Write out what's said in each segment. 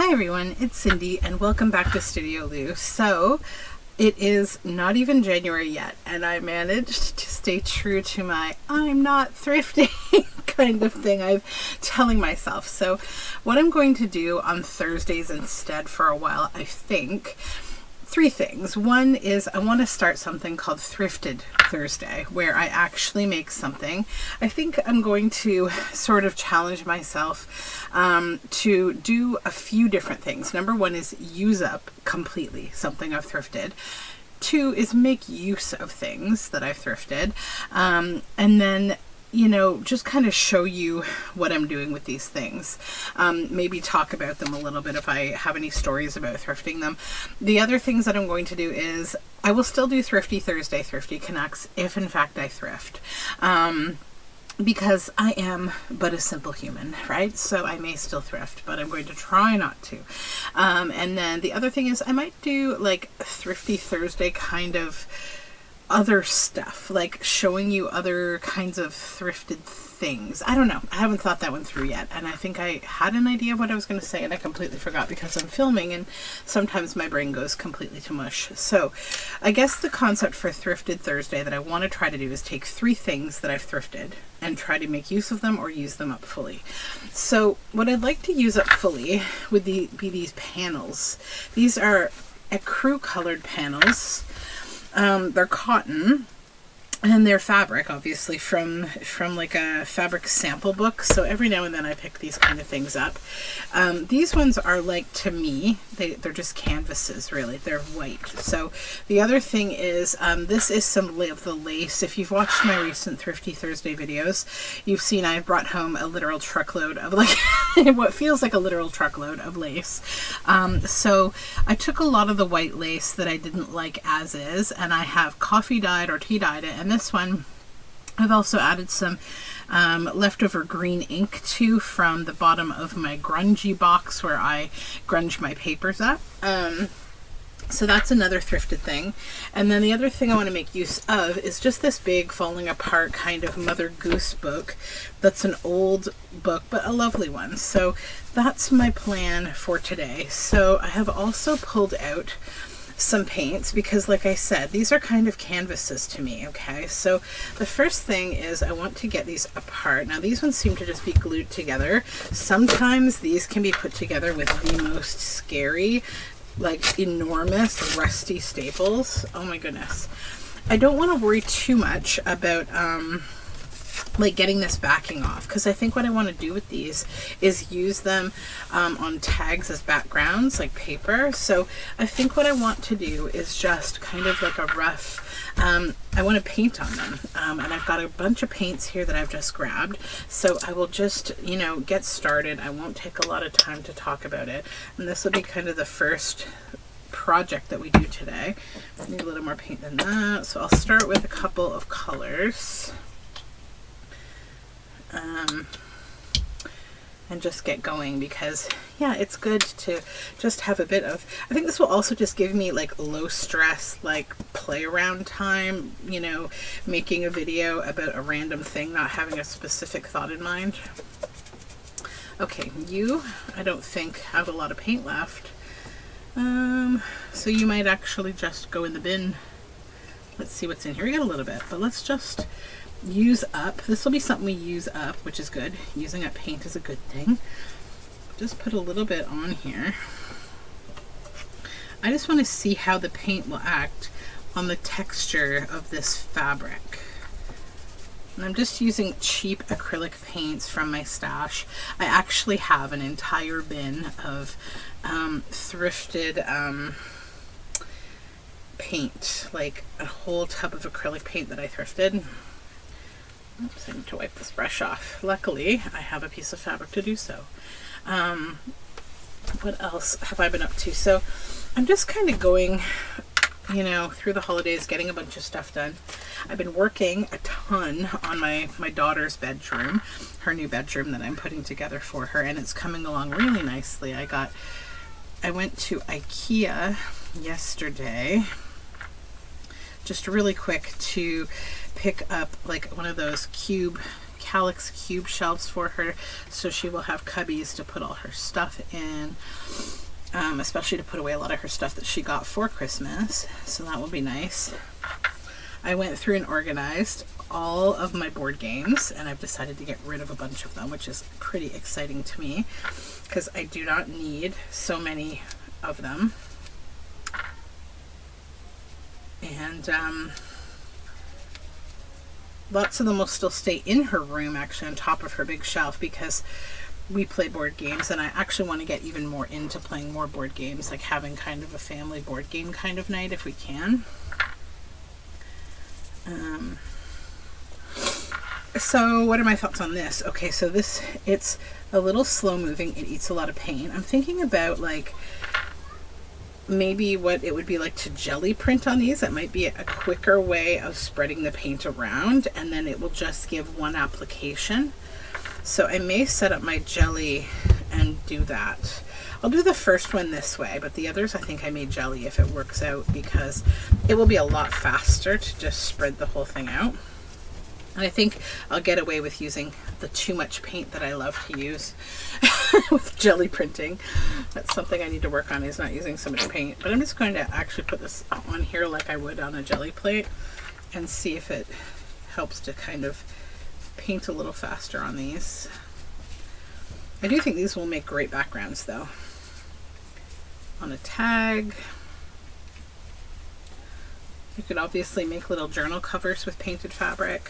Hi everyone, it's Cindy and welcome back to Studioloo. So it is not even January yet and I managed to stay true to my I'm not thrifting kind of thing I'm telling myself. So what I'm going to do on Thursdays instead for a while, I think, three things. One is I want to start something called Thrifted Thursday, where I actually make something. I think I'm going to sort of challenge myself to do a few different things. Number one is use up completely something I've thrifted. Two is make use of things that I've thrifted. And then just kind of show you what I'm doing with these things. Maybe talk about them a little bit if I have any stories about thrifting them. The other things that I'm going to do is I will still do Thrifty Thursday, Thrifty Connects, if in fact I thrift. Because I am but a simple human, right? So I may still thrift, but I'm going to try not to. And then the other thing is I might do like Thrifty Thursday kind of other stuff, like showing you other kinds of thrifted things. I don't know. I haven't thought that one through yet. And I think I had an idea of what I was going to say and I completely forgot because I'm filming and sometimes my brain goes completely to mush. So I guess the concept for Thrifted Thursday that I want to try to do is take three things that I've thrifted and try to make use of them or use them up fully. So what I'd like to use up fully would be these panels. These are ecru colored panels. They're cotton and they're fabric, obviously from like a fabric sample book. So every now and then I pick these kind of things up. These ones are like, to me, they're just canvases, really. They're white. So the other thing is, this is some of the lace. If you've watched my recent Thrifty Thursday videos, you've seen I've brought home a literal truckload of like what feels like a literal truckload of lace. So I took a lot of the white lace that I didn't like as is, and I have coffee dyed or tea dyed it. And this one, I've also added some leftover green ink to from the bottom of my grungy box where I grunge my papers up. So that's another thrifted thing. And then the other thing I want to make use of is just this big falling apart kind of Mother Goose book. That's an old book, but a lovely one. So that's my plan for today. So I have also pulled out some paints because, like I said, these are kind of canvases to me. Okay, so the first thing is I want to get these apart. Now these ones seem to just be glued together. Sometimes these can be put together with the most scary, like enormous rusty staples. Oh my goodness. I don't want to worry too much about like getting this backing off, because I think what I want to do with these is use them on tags as backgrounds, like paper. So I think what I want to do is just kind of like a rough, I want to paint on them. And I've got a bunch of paints here that I've just grabbed. So I will just, get started. I won't take a lot of time to talk about it. And this will be kind of the first project that we do today. I need a little more paint than that. So I'll start with a couple of colors. And just get going because, yeah, it's good to just have a bit of, I think this will also just give me like low stress, like play around time, making a video about a random thing, not having a specific thought in mind. Okay, I don't think have a lot of paint left. So you might actually just go in the bin. Let's see what's in here. We got a little bit, but let's just use up. This will be something we use up, which is good. Using up paint is a good thing. Just put a little bit on here. I just want to see how the paint will act on the texture of this fabric. And I'm just using cheap acrylic paints from my stash. I actually have an entire bin of thrifted paint, like a whole tub of acrylic paint that I thrifted. Oops, I need to wipe this brush off. Luckily, I have a piece of fabric to do so. What else have I been up to? So I'm just kind of going, through the holidays, getting a bunch of stuff done. I've been working a ton on my daughter's bedroom, her new bedroom that I'm putting together for her, and it's coming along really nicely. I went to IKEA yesterday, just really quick, to pick up like one of those cube Calyx cube shelves for her, so she will have cubbies to put all her stuff in, especially to put away a lot of her stuff that she got for Christmas, so that will be nice. I went through and organized all of my board games, and I've decided to get rid of a bunch of them, which is pretty exciting to me because I do not need so many of them. And lots of them will still stay in her room, actually on top of her big shelf, because we play board games, and I actually want to get even more into playing more board games, like having kind of a family board game kind of night if we can. So what are my thoughts on this? Okay, so this, it's a little slow moving. It eats a lot of paint. I'm thinking about like maybe what it would be like to jelly print on these. That might be a quicker way of spreading the paint around, and then it will just give one application. So I may set up my jelly and do that. I'll do the first one this way, but the others I think I may jelly if it works out, because it will be a lot faster to just spread the whole thing out. And I think I'll get away with using the too much paint that I love to use with jelly printing. That's something I need to work on, is not using so much paint. But I'm just going to actually put this on here like I would on a jelly plate and see if it helps to kind of paint a little faster on these. I do think these will make great backgrounds though. On a tag. You could obviously make little journal covers with painted fabric.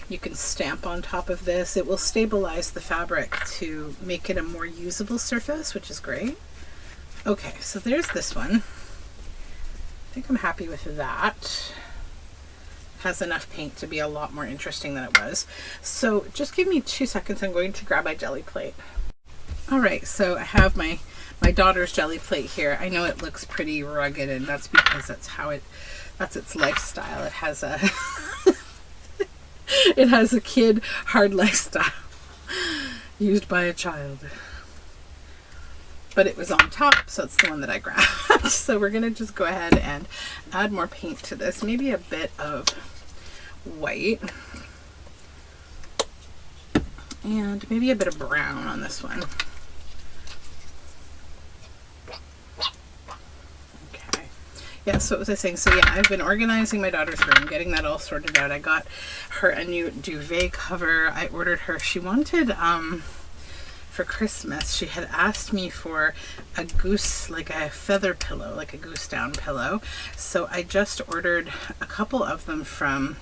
You can stamp on top of this. It will stabilize the fabric to make it a more usable surface, which is great. Okay, so there's this one. I think I'm happy with that. Has enough paint to be a lot more interesting than it was. So just give me 2 seconds. I'm going to grab my jelly plate. All right, so I have my daughter's jelly plate here. I know it looks pretty rugged, and that's because that's its lifestyle. It has a it has a kid hard lifestyle used by a child. But it was on top, so it's the one that I grabbed. So we're gonna just go ahead and add more paint to this. Maybe a bit of white. And maybe a bit of brown on this one. Okay. Yeah, so what was I saying? So yeah, I've been organizing my daughter's room, getting that all sorted out. I got her a new duvet cover. I ordered her, she wanted, for Christmas, she had asked me for a goose, like a feather pillow, like a goose down pillow. So I just ordered a couple of them from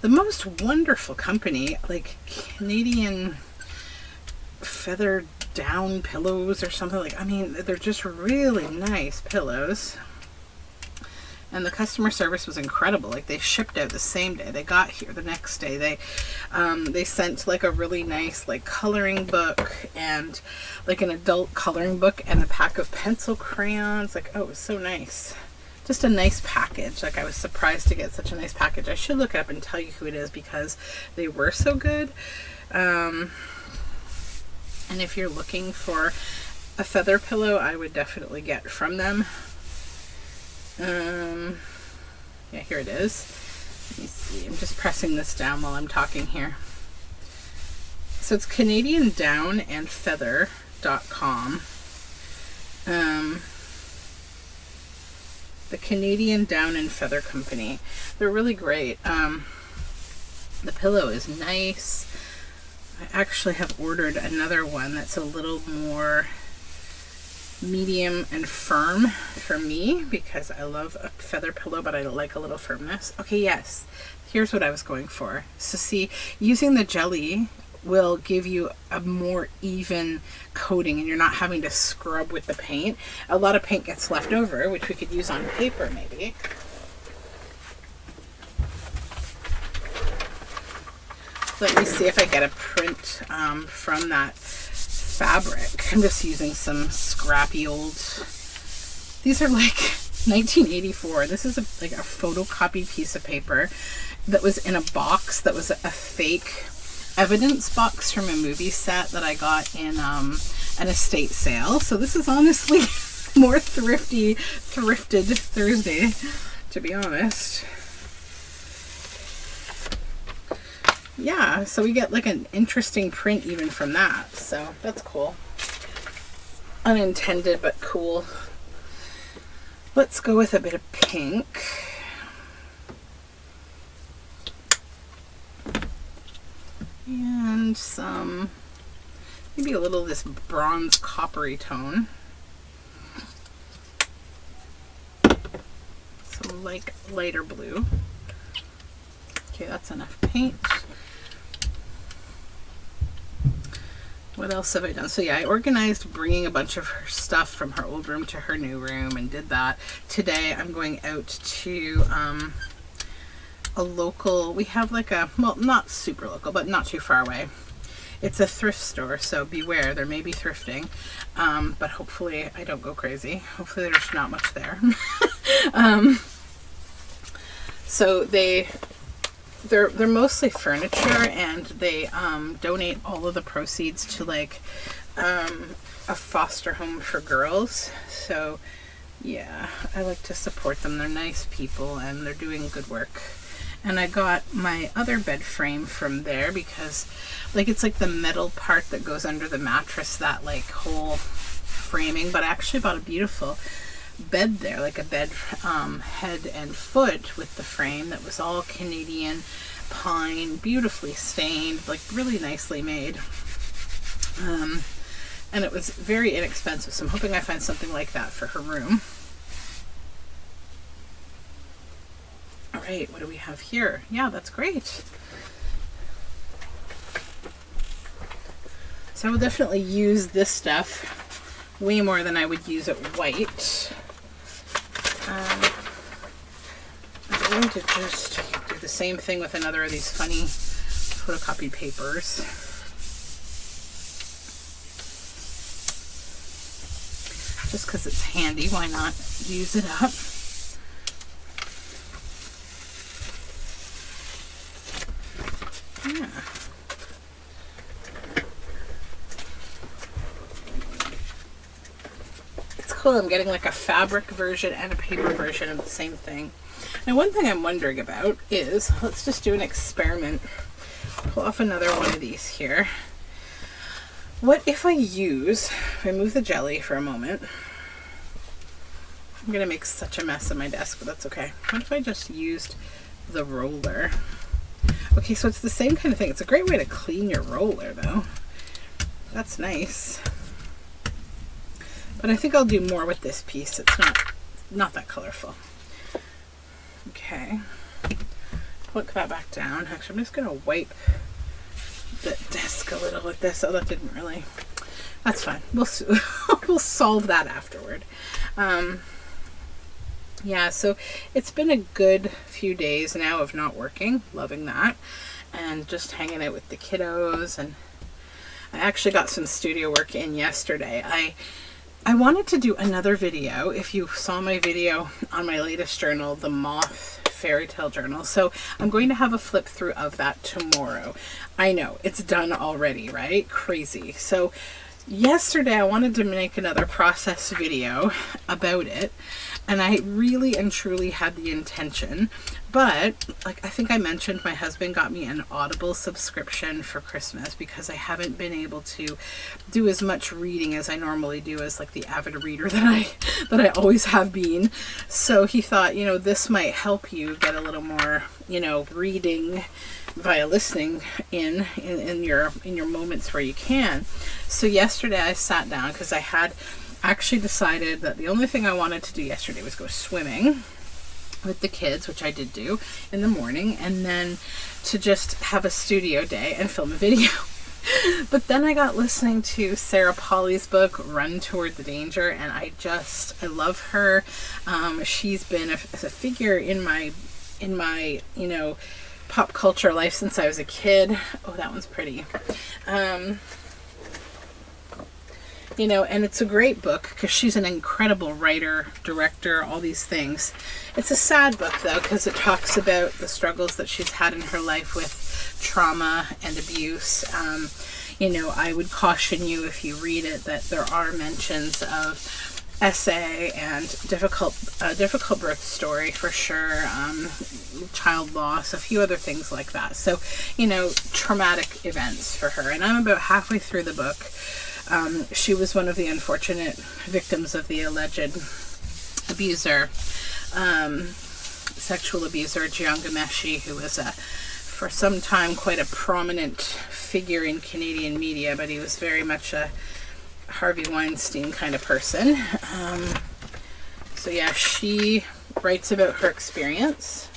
the most wonderful company, like Canadian feather down pillows or something. Like, I mean, they're just really nice pillows. And the customer service was incredible. Like, they shipped out the same day. They got here the next day. They sent like a really nice like coloring book and like an adult coloring book and a pack of pencil crayons. Like, oh, it was so nice. Just a nice package. Like, I was surprised to get such a nice package. I should look it up and tell you who it is because they were so good. And if you're looking for a feather pillow, I would definitely get from them. Yeah, here it is. Let me see. I'm just pressing this down while I'm talking here. So it's Canadian Down and Feather.com. The Canadian Down and Feather Company. They're really great. The pillow is nice. I actually have ordered another one that's a little more medium and firm for me because I love a feather pillow, but I like a little firmness. Okay, yes. Here's what I was going for. So see, using the jelly will give you a more even coating and you're not having to scrub with the paint. A lot of paint gets left over, which we could use on paper maybe. Let me see if I get a print from that fabric. I'm just using some scrappy old, these are like 1984. This is like a photocopied piece of paper that was in a box that was a fake evidence box from a movie set that I got in an estate sale. So this is honestly more thrifted Thursday, to be honest. yeah, so we get like an interesting print even from that. So that's cool. Unintended, but cool. Let's go with a bit of pink. And some, maybe a little of this bronze coppery tone. Some like lighter blue. Okay, that's enough paint. What else have I done? So yeah, I organized bringing a bunch of her stuff from her old room to her new room and did that. Today I'm going out to a local, we have like a, well, not super local, but not too far away. It's a thrift store, so beware, there may be thrifting, but hopefully I don't go crazy. Hopefully there's not much there. So they're mostly furniture, and they donate all of the proceeds to like a foster home for girls. So yeah, I like to support them. They're nice people and they're doing good work. And I got my other bed frame from there because like it's like the metal part that goes under the mattress, that like whole framing, but I actually bought a beautiful bed there, like a bed head and foot with the frame that was all Canadian pine, beautifully stained, like really nicely made. And it was very inexpensive, so I'm hoping I find something like that for her room. All right, what do we have here? Yeah, that's great. So I will definitely use this stuff way more than I would use it white. I'm going to just do the same thing with another of these funny photocopied papers. Just because it's handy, why not use it up? Yeah. It's cool. I'm getting like a fabric version and a paper version of the same thing. Now, one thing I'm wondering about is, let's just do an experiment. Pull off another one of these here. What if I move the jelly for a moment. I'm going to make such a mess of my desk, but that's okay. What if I just used the roller? Okay, so it's the same kind of thing. It's a great way to clean your roller, though. That's nice. But I think I'll do more with this piece. It's not that colorful. Okay. Put that back down. Actually, I'm just going to wipe the desk a little with this. Oh, that didn't really. That's fine. We'll solve that afterward. Yeah, so it's been a good few days now of not working. Loving that. And just hanging out with the kiddos. And I actually got some studio work in yesterday. I wanted to do another video. If you saw my video on my latest journal, the Moth Fairy Tale Journal. So I'm going to have a flip through of that tomorrow. I know, it's done already, right? Crazy. So yesterday I wanted to make another process video about it. And I really and truly had the intention, but like I think I mentioned, my husband got me an Audible subscription for Christmas because I haven't been able to do as much reading as I normally do as like the avid reader that I always have been. So he thought, you know, this might help you get a little more, you know, reading via listening in your moments where you can. So yesterday I sat down because I had actually decided that the only thing I wanted to do yesterday was go swimming with the kids, which I did do in the morning, and then to just have a studio day and film a video. But then I got listening to Sarah Polly's book, Run Toward the Danger, and I love her. She's been a figure in my, you know, pop culture life since I was a kid. Oh, that one's pretty. You know, and it's a great book because she's an incredible writer, director, all these things. It's a sad book, though, because it talks about the struggles that she's had in her life with trauma and abuse. You know, I would caution you if you read it that there are mentions of essay and difficult birth story for sure, child loss, a few other things like that. So, you know, traumatic events for her. And I'm about halfway through the book. She was one of the unfortunate victims of the alleged abuser, sexual abuser, Jian Ghomeshi, who was for some time quite a prominent figure in Canadian media, but he was very much a Harvey Weinstein kind of person. So yeah, she writes about her experience.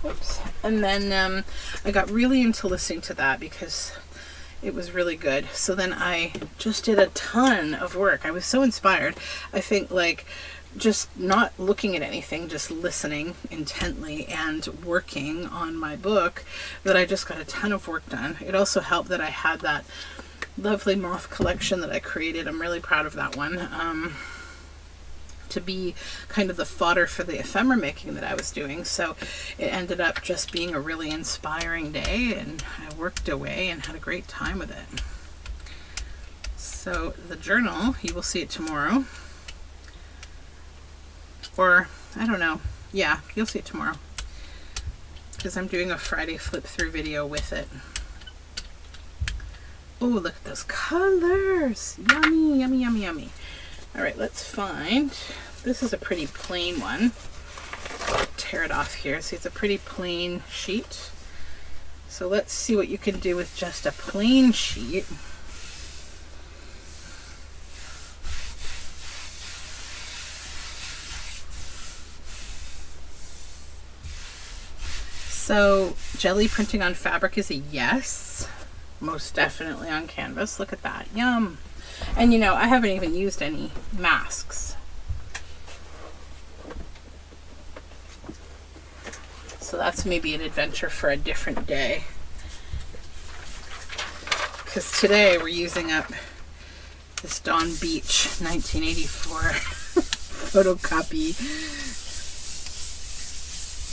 Oops. And then I got really into listening to that because it was really good. So then I just did a ton of work. I was so inspired. I think, like, just not looking at anything, just listening intently and working on my book, that I just got a ton of work done. It also helped that I had that lovely moth collection that I created. I'm really proud of that one, to be kind of the fodder for the ephemera making that I was doing. So it ended up just being a really inspiring day, and I worked away and had a great time with it. So the journal, you will see it tomorrow. Or, I don't know. Yeah, you'll see it tomorrow, because I'm doing a Friday flip through video with it. Oh, look at those colors. Yummy, yummy, yummy, yummy. All right, let's find, this is a pretty plain one. Tear it off here. See, it's a pretty plain sheet. So let's see what you can do with just a plain sheet. So Gelli printing on fabric is a yes, most definitely on canvas. Look at that, yum. And you know, I haven't even used any masks. So that's maybe an adventure for a different day. Because today we're using up this Dawn Beach 1984 photocopy.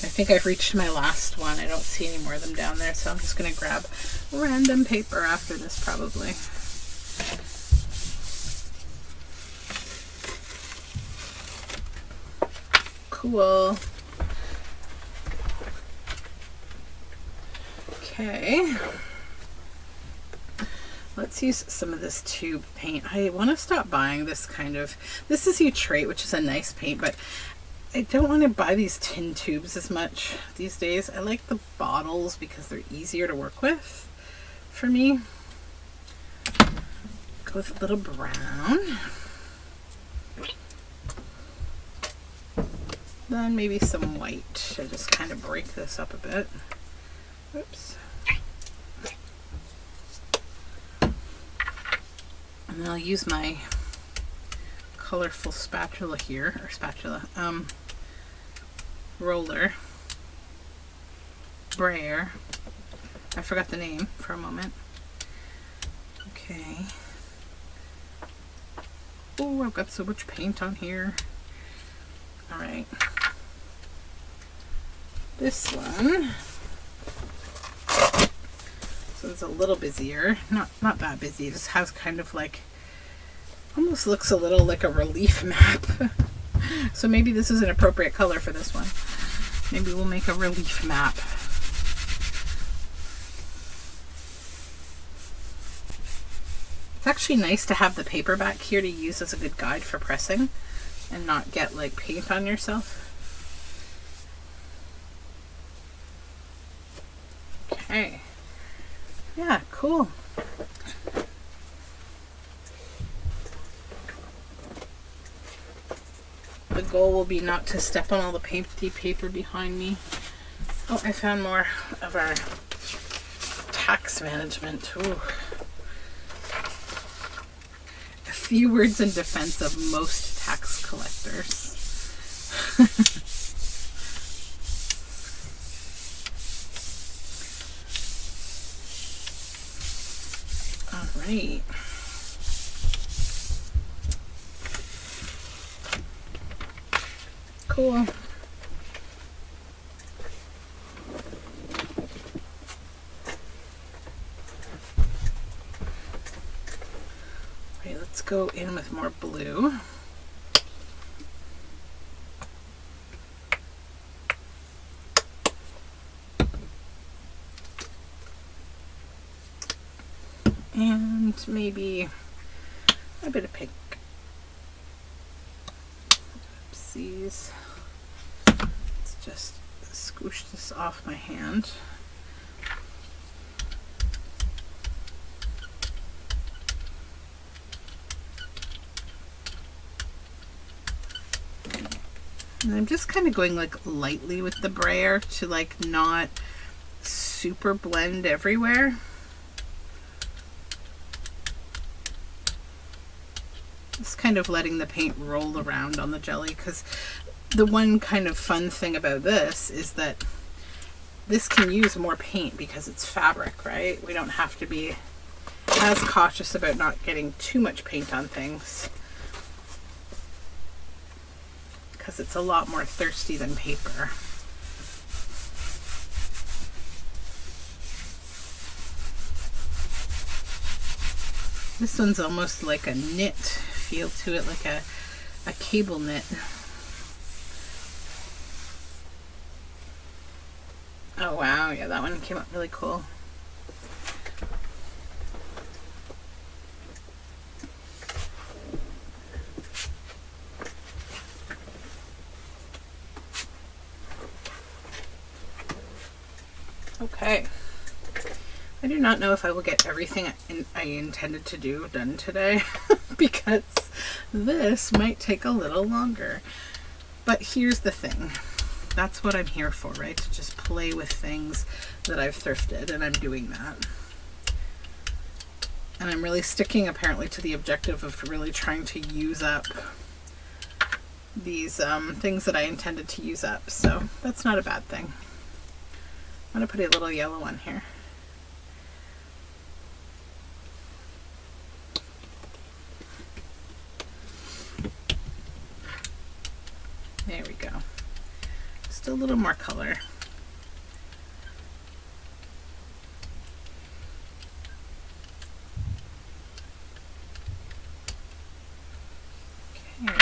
I think I've reached my last one. I don't see any more of them down there, so I'm just going to grab random paper after this probably. Cool. Okay. Let's use some of this tube paint. I want to stop buying this kind of, this is Utrate, which is a nice paint, but I don't want to buy these tin tubes as much these days. I like the bottles because they're easier to work with for me. Go with a little brown. Then maybe some white to just kind of break this up a bit. Oops. And then I'll use my colorful spatula here, or spatula, roller, brayer. I forgot the name for a moment. Okay. Oh, I've got so much paint on here. All right. This one. So it's a little busier. Not that busy. It just has kind of like, almost looks a little like a relief map. So maybe this is an appropriate color for this one. Maybe we'll make a relief map. It's actually nice to have the paper back here to use as a good guide for pressing and not get like paint on yourself. Okay. Yeah, cool. The goal will be not to step on all the painty paper behind me. Oh, I found more of our tax management. Ooh. A few words in defense of most tax collectors. All right. Cool. go in with more blue. And maybe a bit of pink. Oopsies. Let's just squish this off my hand. And I'm just kind of going like lightly with the brayer to like not super blend everywhere. Just kind of letting the paint roll around on the jelly, because the one kind of fun thing about this is that this can use more paint because it's fabric, right? We don't have to be as cautious about not getting too much paint on things, because it's a lot more thirsty than paper. This one's almost like a knit feel to it, like a cable knit. Oh wow, yeah, that one came up really cool. Okay. I do not know if I will get everything I intended to do done today because this might take a little longer. But here's the thing. That's what I'm here for, right? To just play with things that I've thrifted, and I'm doing that. And I'm really sticking apparently to the objective of really trying to use up these things that I intended to use up. So that's not a bad thing. I'm going to put a little yellow on here. There we go. Just a little more color. Okay.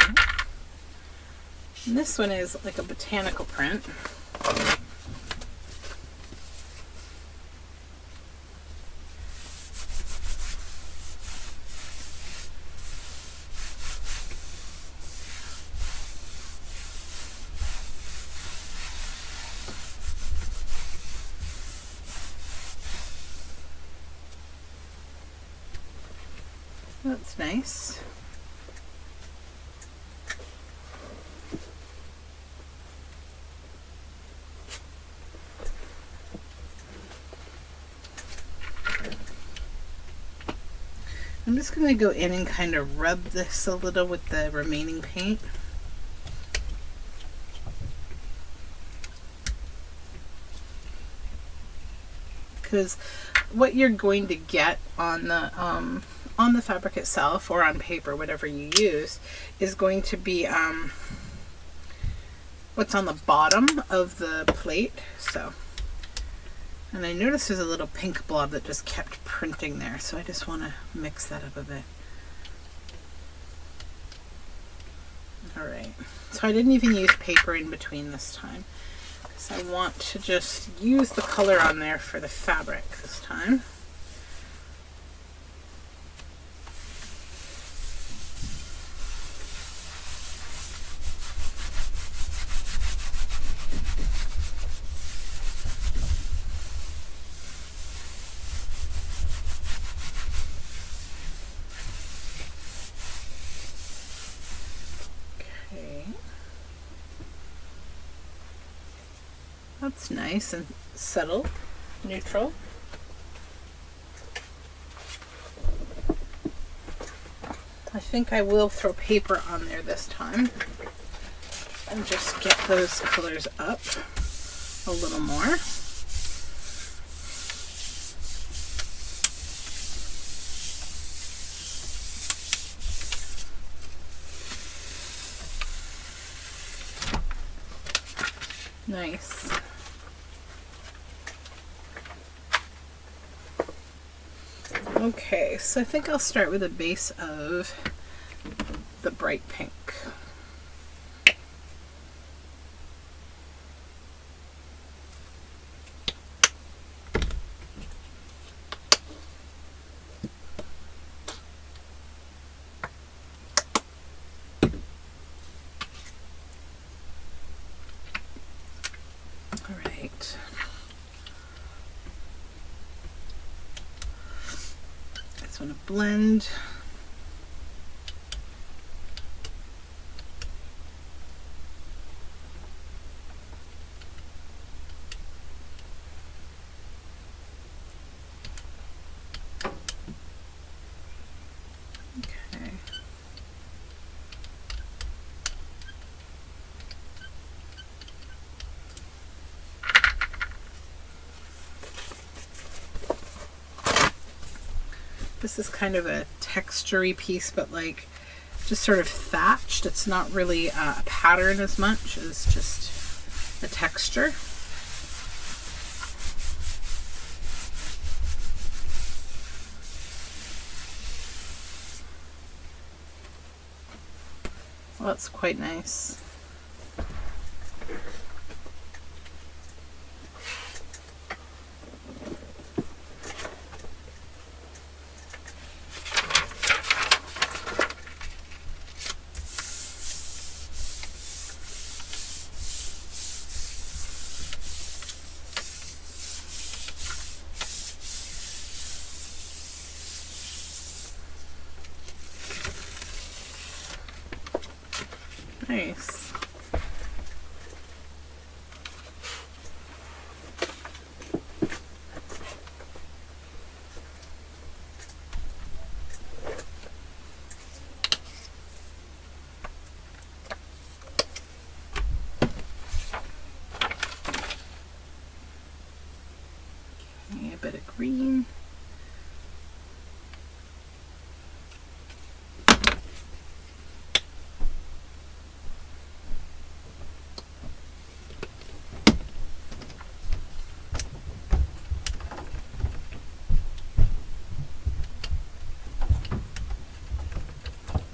And this one is like a botanical print. That's nice. I'm just going to go in and kind of rub this a little with the remaining paint. Because what you're going to get on the fabric itself, or on paper, whatever you use, is going to be what's on the bottom of the plate. So, and I noticed there's a little pink blob that just kept printing there, so I just want to mix that up a bit. Alright, so I didn't even use paper in between this time, because I want to just use the color on there for the fabric this time. That's nice and subtle, neutral. I think I will throw paper on there this time and just get those colors up a little more. Nice. Okay, so I think I'll start with a base of the bright pink. All right. I just want to blend. This is kind of a textury piece, but like just sort of thatched. It's not really a pattern as much as just a texture. Well, that's quite nice. Nice. Okay, a bit of green.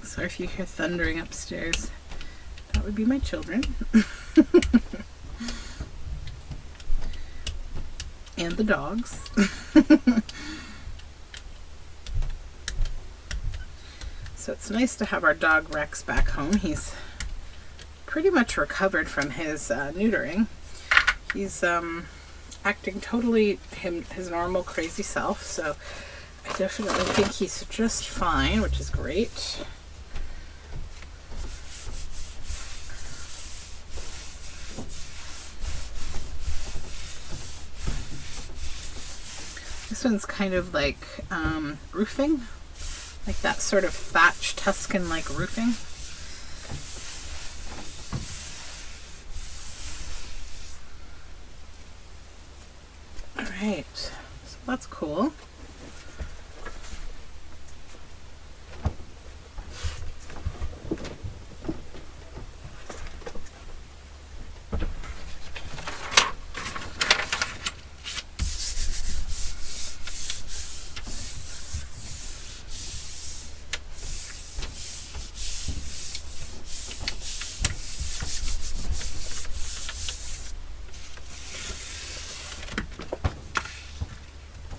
Sorry if you hear thundering upstairs. That would be my children. And the dogs. So it's nice to have our dog Rex back home. He's pretty much recovered from his neutering. He's acting totally his normal crazy self, so I definitely think he's just fine, which is great. This one's kind of like roofing, like that sort of thatch Tuscan-like roofing. All right, so that's cool.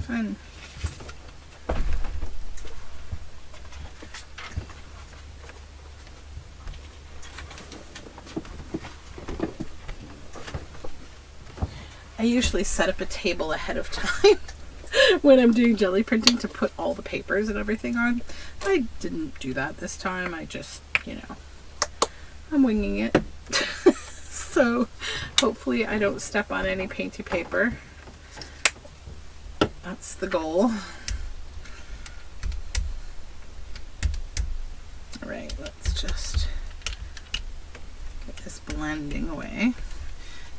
Fun. I usually set up a table ahead of time when I'm doing jelly printing to put all the papers and everything on. I didn't do that this time. I just, you know, I'm winging it. So hopefully I don't step on any painty paper. That's the goal. All right, let's just get this blending away.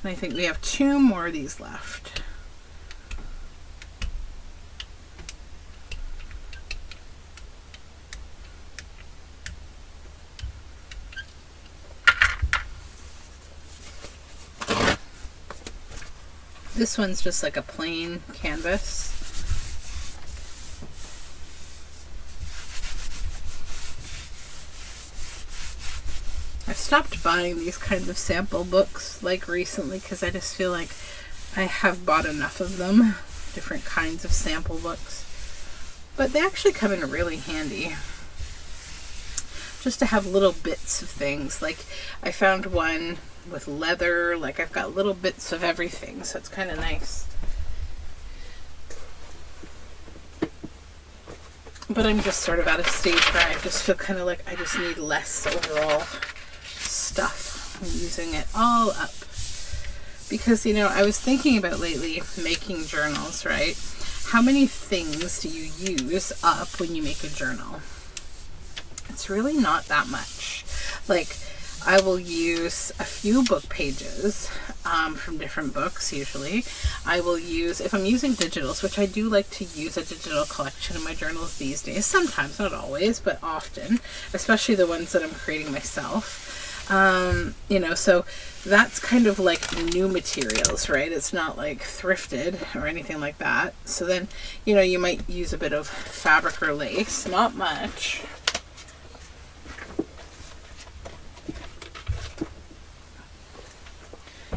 And I think we have 2 more of these left. This one's just like a plain canvas. stopped buying these kinds of sample books like recently because I just feel like I have bought enough of them, different kinds of sample books. But they actually come in really handy just to have little bits of things. Like I found one with leather, like I've got little bits of everything, so it's kind of nice. But I'm just sort of at a stage where I just feel kind of like I just need less overall stuff. I'm using it all up. Because, you know, I was thinking about lately making journals, right? How many things do you use up when you make a journal? It's really not that much. Like, I will use a few book pages from different books usually. I will use, if I'm using digitals, which I do like to use a digital collection in my journals these days, sometimes, not always, but often, especially the ones that I'm creating myself. You know, so that's kind of like new materials, right? It's not like thrifted or anything like that. So then, you know, you might use a bit of fabric or lace, not much.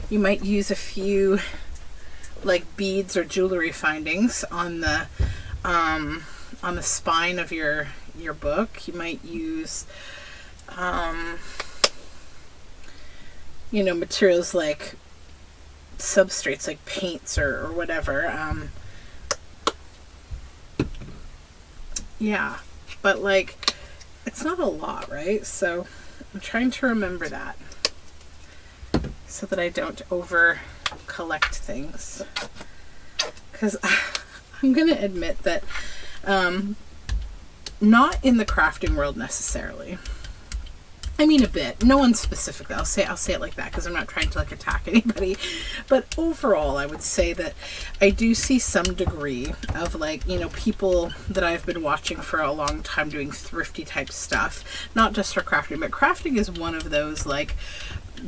You might use a few like beads or jewelry findings on the spine of your book. You might use you know, materials like substrates like paints or whatever. Yeah, but like it's not a lot, right? So I'm trying to remember that so that I don't over collect things, because I'm gonna admit that not in the crafting world necessarily. I mean a bit, no one specifically, I'll say it like that because I'm not trying to like attack anybody, but overall I would say that I do see some degree of like, you know, people that I've been watching for a long time doing thrifty type stuff, not just for crafting, but crafting is one of those like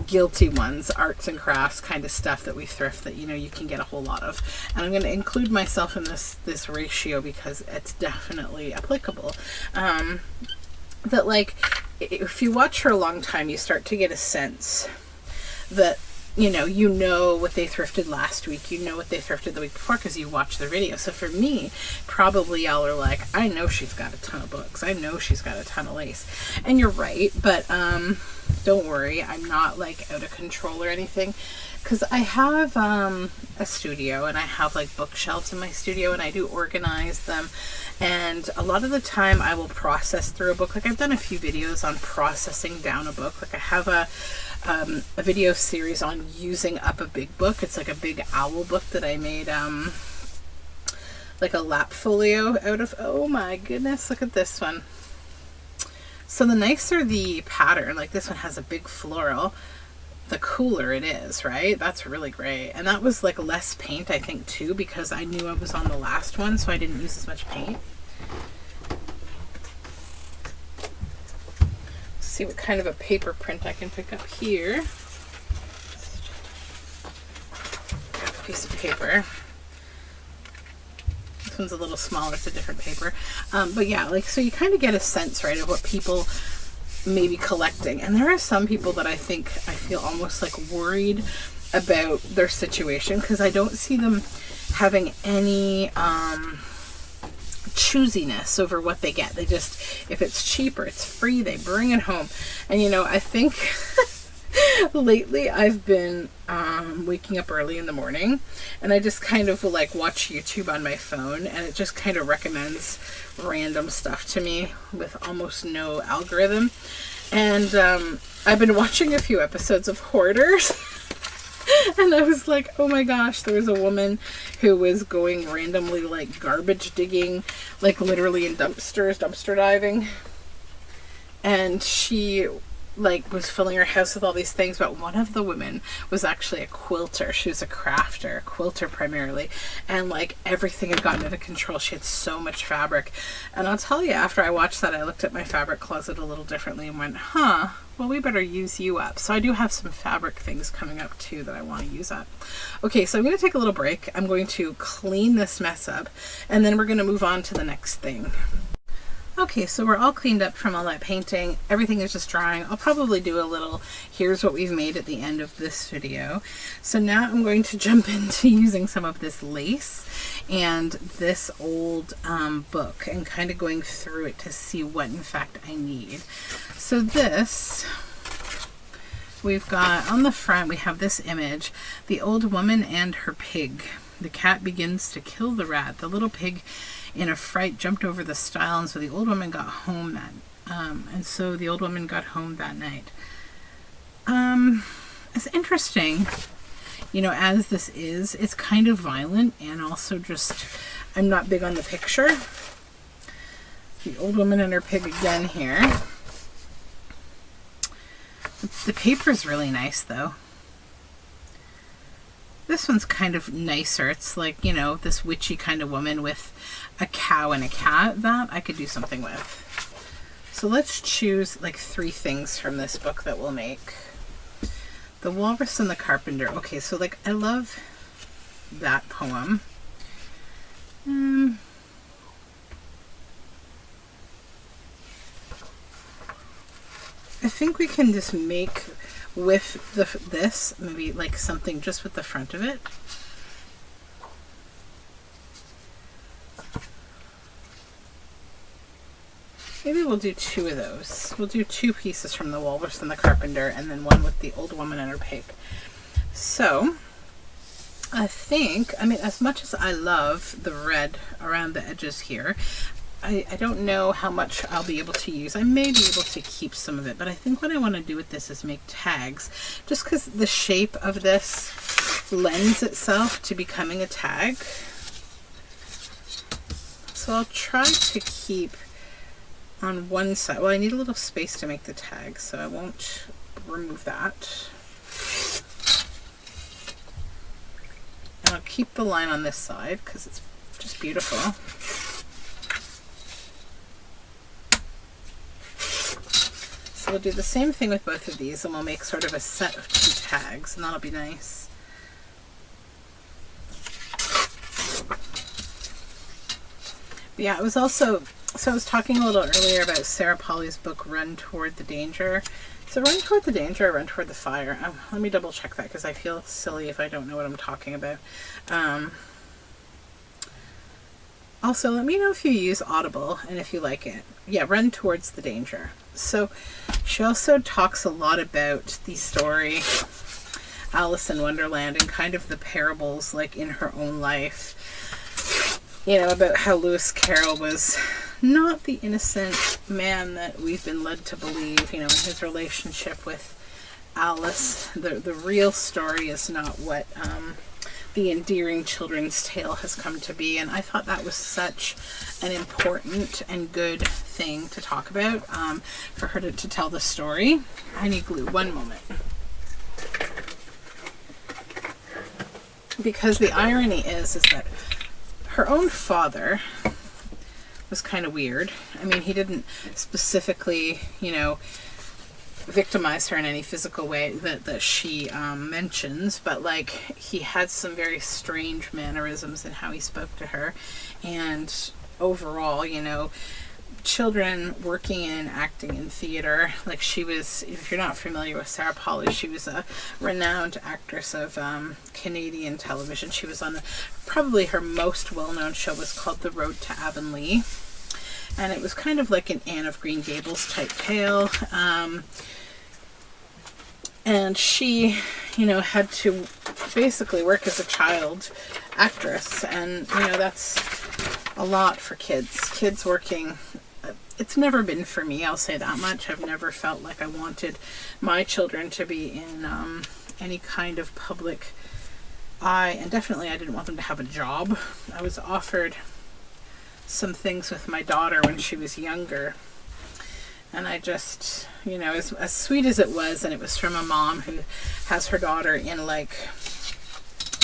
guilty ones, arts and crafts kind of stuff that we thrift that, you know, you can get a whole lot of. And I'm going to include myself in this ratio because it's definitely applicable. That like if you watch for a long time, you start to get a sense that, you know what they thrifted last week, you know what they thrifted the week before because you watch their video. So for me, probably y'all are like, I know she's got a ton of books, I know she's got a ton of lace, and you're right, but don't worry, I'm not like out of control or anything, because I have a studio and I have like bookshelves in my studio and I do organize them, and a lot of the time I will process through a book. Like I've done a few videos on processing down a book. Like I have a video series on using up a big book. It's like a big owl book that I made like a lap folio out of. Oh my goodness, look at this one. So the nicer the pattern, like this one has a big floral, the cooler it is, right? That's really great. And that was like less paint, I think, too, because I knew I was on the last one, so I didn't use as much paint. Let's see what kind of a paper print I can pick up here. Grab a piece of paper. This one's a little smaller, it's a different paper. But yeah, like, so you kind of get a sense, right, of what people may be collecting. And there are some people that I feel almost like worried about their situation because I don't see them having any choosiness over what they get. They just, if it's cheap or it's free, they bring it home. And you know, I think lately I've been waking up early in the morning and I just kind of will like watch YouTube on my phone, and it just kind of recommends random stuff to me with almost no algorithm. And I've been watching a few episodes of Hoarders and I was like, oh my gosh, there was a woman who was going randomly like garbage digging, like literally in dumpster diving, and she like was filling her house with all these things, but one of the women was actually a quilter. She was a crafter, a quilter primarily, and like everything had gotten out of control. She had so much fabric, and I'll tell you, after I watched that, I looked at my fabric closet a little differently and went, well, we better use you up. So I do have some fabric things coming up too that I want to use up. Okay, so I'm going to take a little break. I'm going to clean this mess up, and then we're going to move on to the next thing. Okay, so we're all cleaned up from all that painting. Everything is just drying. I'll probably do a little, here's what we've made at the end of this video. So now I'm going to jump into using some of this lace and this old book and kind of going through it to see what in fact I need. So this, we've got on the front, we have this image, the old woman and her pig. The cat begins to kill the rat. The little pig in a fright jumped over the stile, and so the old woman got home that night. It's interesting, you know, as this is, it's kind of violent and also just, I'm not big on the picture. The old woman and her pig again here. The paper's really nice though. This one's kind of nicer. It's like, you know, this witchy kind of woman with a cow and a cat. That I could do something with. So let's choose like 3 things from this book that we'll make. The Walrus and the Carpenter. Okay, so like I love that poem. I think we can just make with this maybe like something just with the front of it. Maybe we'll do 2 of those. We'll do 2 pieces from the Walrus and the Carpenter and then one with the old woman and her pig. So I think, I mean, as much as I love the red around the edges here, I don't know how much I'll be able to use. I may be able to keep some of it, but I think what I want to do with this is make tags, just because the shape of this lends itself to becoming a tag. So I'll try to keep on one side. Well, I need a little space to make the tag, so I won't remove that. And I'll keep the line on this side because it's just beautiful. So we'll do the same thing with both of these and we'll make sort of a set of 2 tags and that'll be nice. But yeah, it was also, so I was talking a little earlier about Sarah Polley's book Run Toward the Danger. So Run Toward the Danger or Run Toward the Fire? Let me double check that because I feel silly if I don't know what I'm talking about. Also, let me know if you use Audible and if you like it. Yeah, Run Towards the Danger. So she also talks a lot about the story Alice in Wonderland and kind of the parables like in her own life. You know, about how Lewis Carroll was not the innocent man that we've been led to believe, you know, in his relationship with Alice. The real story is not what the endearing children's tale has come to be, and I thought that was such an important and good thing to talk about, for her to tell the story. I need glue, one moment. Because the irony is that her own father was kind of weird. I mean, he didn't specifically, you know, victimize her in any physical way that she mentions, but like he had some very strange mannerisms in how he spoke to her. And overall, you know, children working in acting in theater, like she was, if you're not familiar with Sarah Polley, she was a renowned actress of Canadian television. She was on probably her most well-known show was called The Road to Avonlea, and it was kind of like an Anne of Green Gables type tale. And she, you know, had to basically work as a child actress, and you know, that's a lot for kids working. It's never been for me, I'll say that much. I've never felt like I wanted my children to be in any kind of public eye, and definitely I didn't want them to have a job. I was offered some things with my daughter when she was younger, and I just, you know, as sweet as it was, and it was from a mom who has her daughter in, like,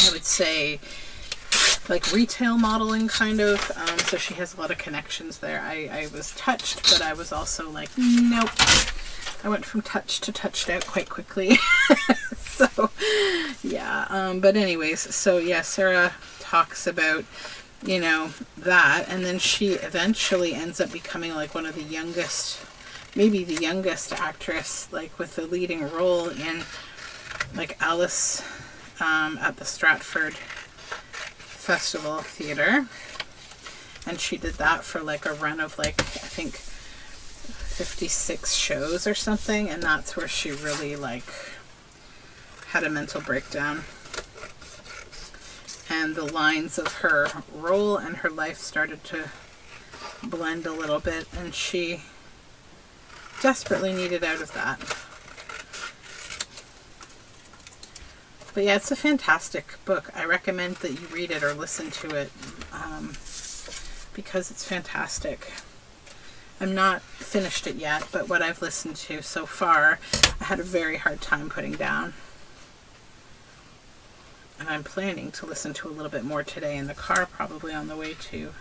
I would say, like retail modeling kind of, so she has a lot of connections there. I was touched, but I was also like, nope. I went from touched to touched out quite quickly. So, yeah, but anyways, so yeah, Sarah talks about you know, that. And then she eventually ends up becoming like one of the youngest, maybe the youngest actress, like with the leading role in like Alice at the Stratford Festival Theatre. And she did that for like a run of like, I think 56 shows or something. And that's where she really like had a mental breakdown. And the lines of her role and her life started to blend a little bit. And she desperately needed out of that. But yeah, it's a fantastic book. I recommend that you read it or listen to it because it's fantastic. I'm not finished it yet, but what I've listened to so far, I had a very hard time putting down. And I'm planning to listen to a little bit more today in the car, probably on the way to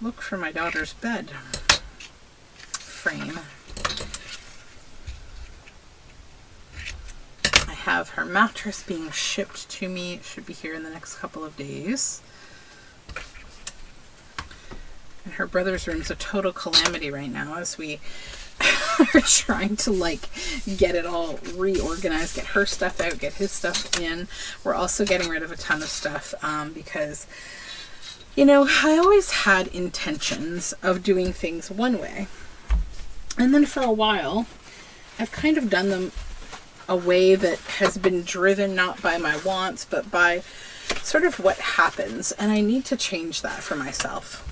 look for my daughter's bed frame. I have her mattress being shipped to me. It should be here in the next couple of days. And her brother's room's a total calamity right now as we are trying to like get it all reorganized, get her stuff out, get his stuff in. We're also getting rid of a ton of stuff because, you know, I always had intentions of doing things one way. And then for a while, I've kind of done them a way that has been driven not by my wants, but by sort of what happens. And I need to change that for myself.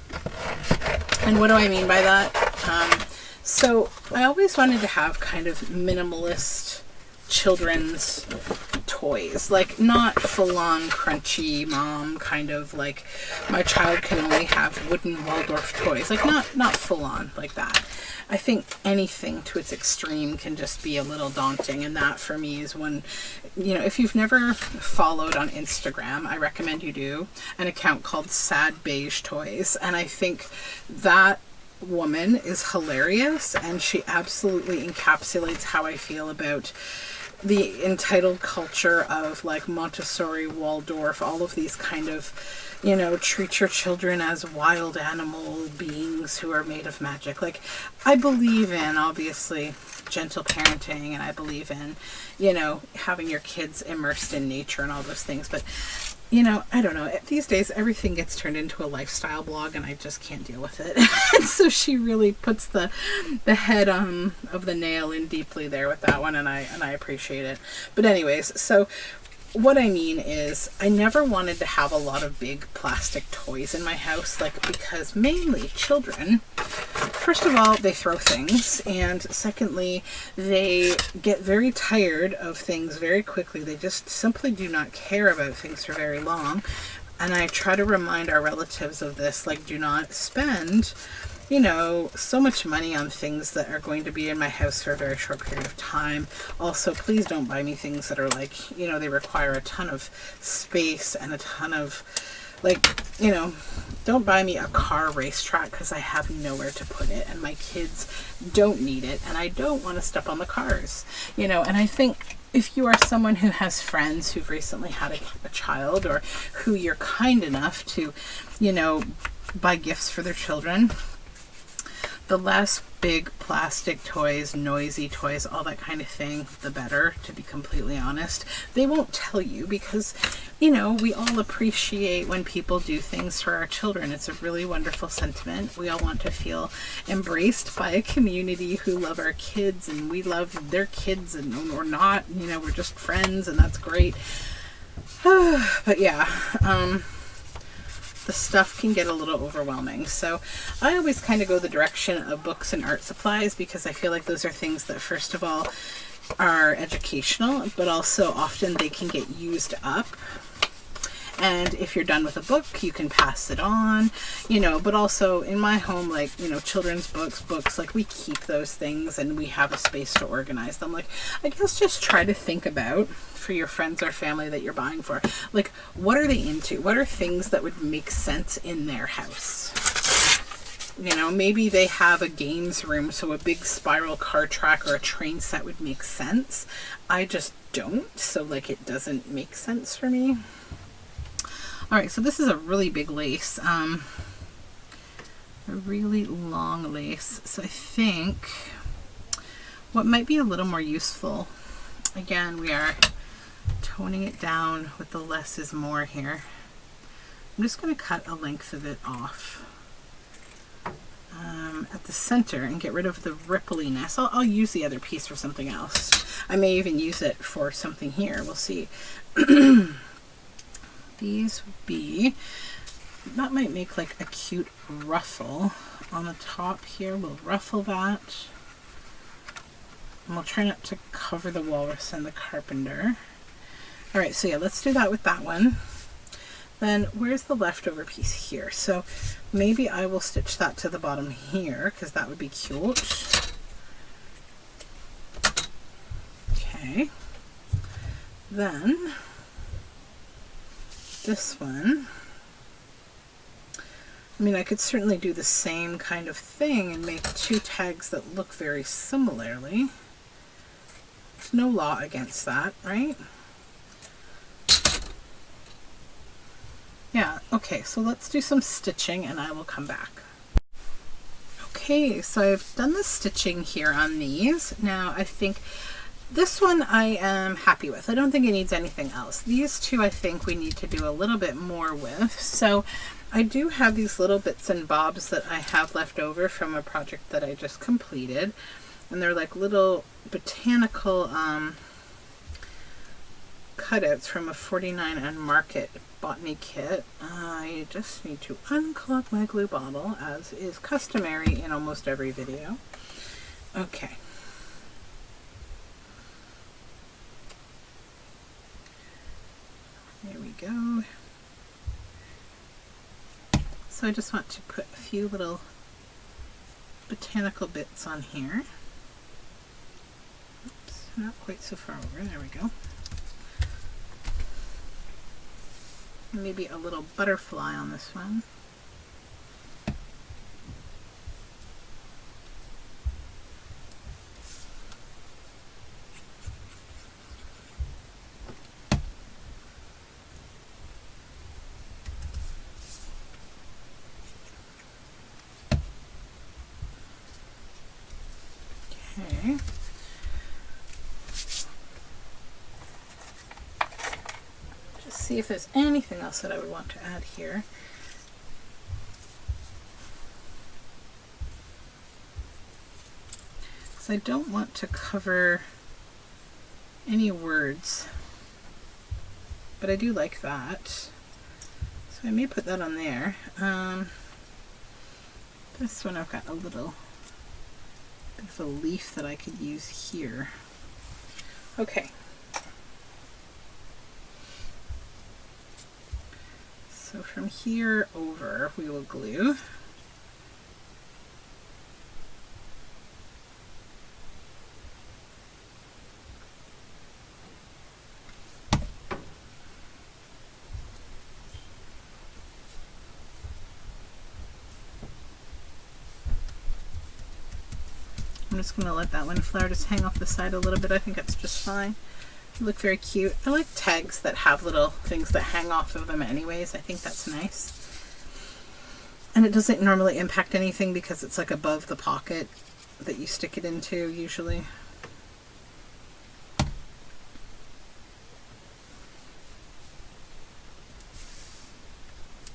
And what do I mean by that? So I always wanted to have kind of minimalist children's toys, like not full-on crunchy mom kind of like my child can only have wooden Waldorf toys, like not full-on like that. I think anything to its extreme can just be a little daunting, and that for me is when, you know, if you've never followed on Instagram, I recommend you do, an account called Sad Beige Toys, and I think that woman is hilarious, and she absolutely encapsulates how I feel about the entitled culture of like Montessori, Waldorf, all of these kind of, you know, treat your children as wild animal beings who are made of magic. Like, I believe in, obviously, gentle parenting, and I believe in, you know, having your kids immersed in nature and all those things. But, you know, I don't know. These days, everything gets turned into a lifestyle blog, and I just can't deal with it. And so she really puts the head of the nail in deeply there with that one, and I appreciate it. But anyways, so what I mean is I never wanted to have a lot of big plastic toys in my house, like, because mainly children, first of all, they throw things, and secondly, they get very tired of things very quickly. They just simply do not care about things for very long. And I try to remind our relatives of this, like, do not spend, you know, so much money on things that are going to be in my house for a very short period of time. Also, please don't buy me things that are like, you know, they require a ton of space and a ton of, like, you know, don't buy me a car racetrack because I have nowhere to put it, and my kids don't need it, and I don't want to step on the cars, you know. And I think if you are someone who has friends who've recently had a child, or who you're kind enough to, you know, buy gifts for their children, the less big plastic toys, noisy toys, all that kind of thing, the better, to be completely honest. They won't tell you because, you know, we all appreciate when people do things for our children. It's a really wonderful sentiment. We all want to feel embraced by a community who love our kids, and we love their kids, and or not, you know, we're just friends, and that's great. But yeah, the stuff can get a little overwhelming. So I always kind of go the direction of books and art supplies, because I feel like those are things that, first of all, are educational, but also often they can get used up. And if you're done with a book, you can pass it on, you know. But also in my home, like, you know, children's books, like, we keep those things and we have a space to organize them. Like, I guess just try to think about, for your friends or family that you're buying for, like, what are they into? What are things that would make sense in their house? You know, maybe they have a games room, so a big spiral car track or a train set would make sense. I just don't, so, like, it doesn't make sense for me. All right, so this is a really big lace, a really long lace. So I think what might be a little more useful, again, we are toning it down with the less is more here. I'm just going to cut a length of it off at the center and get rid of the rippliness. I'll use the other piece for something else. I may even use it for something here. We'll see. These would be, that might make like a cute ruffle on the top here. We'll ruffle that. And we'll try not to cover the walrus and the carpenter. All right, so yeah, let's do that with that one. Then where's the leftover piece here? So maybe I will stitch that to the bottom here because that would be cute. Okay. Then this one, I mean, I could certainly do the same kind of thing and make two tags that look very similarly. There's no law against that, right? Yeah, okay, so let's do some stitching and I will come back. Okay, so I've done the stitching here on these. Now I think this one I am happy with. I don't think it needs anything else. These two I think we need to do a little bit more with. So I do have these little bits and bobs that I have left over from a project that I just completed. And they're like little botanical cutouts from a 49 and Market botany kit. I just need to unclog my glue bottle, as is customary in almost every video. Okay. There we go. So I just want to put a few little botanical bits on here. Oops, not quite so far over. There we go. Maybe a little butterfly on this one. Okay. See if there's anything else that I would want to add here. So I don't want to cover any words, but I do like that. So I may put that on there. This one I've got a little bit of a leaf that I could use here. Okay. So from here over, we will glue. I'm just going to let that one flower just hang off the side a little bit. I think that's just fine. Look very cute. I like tags that have little things that hang off of them anyways. I think that's nice. And it doesn't normally impact anything because it's like above the pocket that you stick it into usually.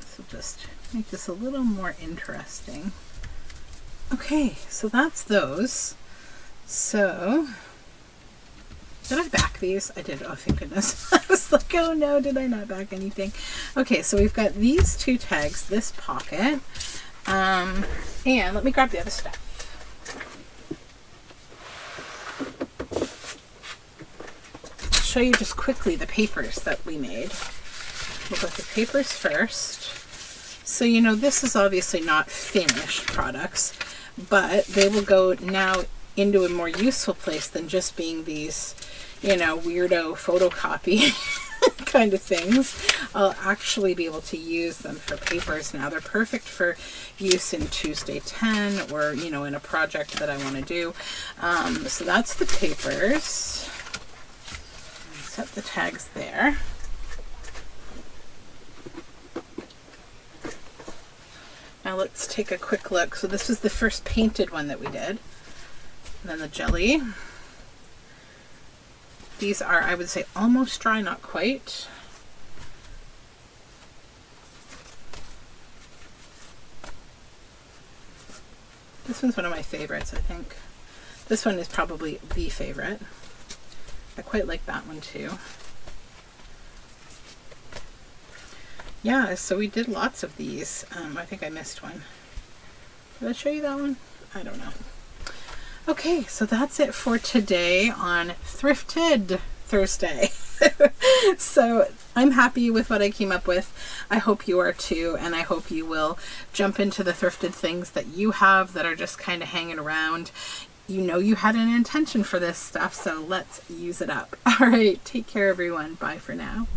So just make this a little more interesting. Okay, so that's those. So did I back these? I did. Oh, thank goodness. I was like, oh no, did I not back anything? Okay, so we've got these two tags, this pocket, and let me grab the other stuff. I'll show you just quickly the papers that we made. We'll go with the papers first. So, you know, this is obviously not finished products, but they will go now into a more useful place than just being these, you know, weirdo photocopy kind of things. I'll actually be able to use them for papers now. They're perfect for use in Tuesday 10 or, you know, in a project that I want to do. So that's the papers. Set the tags there. Now let's take a quick look. So this is the first painted one that we did. And then the Gelli. These are, I would say, almost dry, not quite. This one's one of my favorites, I think. This one is probably the favorite. I quite like that one too. Yeah, so we did lots of these. I think I missed one. Did I show you that one? I don't know. Okay, so that's it for today on Thrifted Thursday. So I'm happy with what I came up with. I hope you are too, and I hope you will jump into the thrifted things that you have that are just kind of hanging around. You know you had an intention for this stuff, so let's use it up. All right, take care everyone. Bye for now.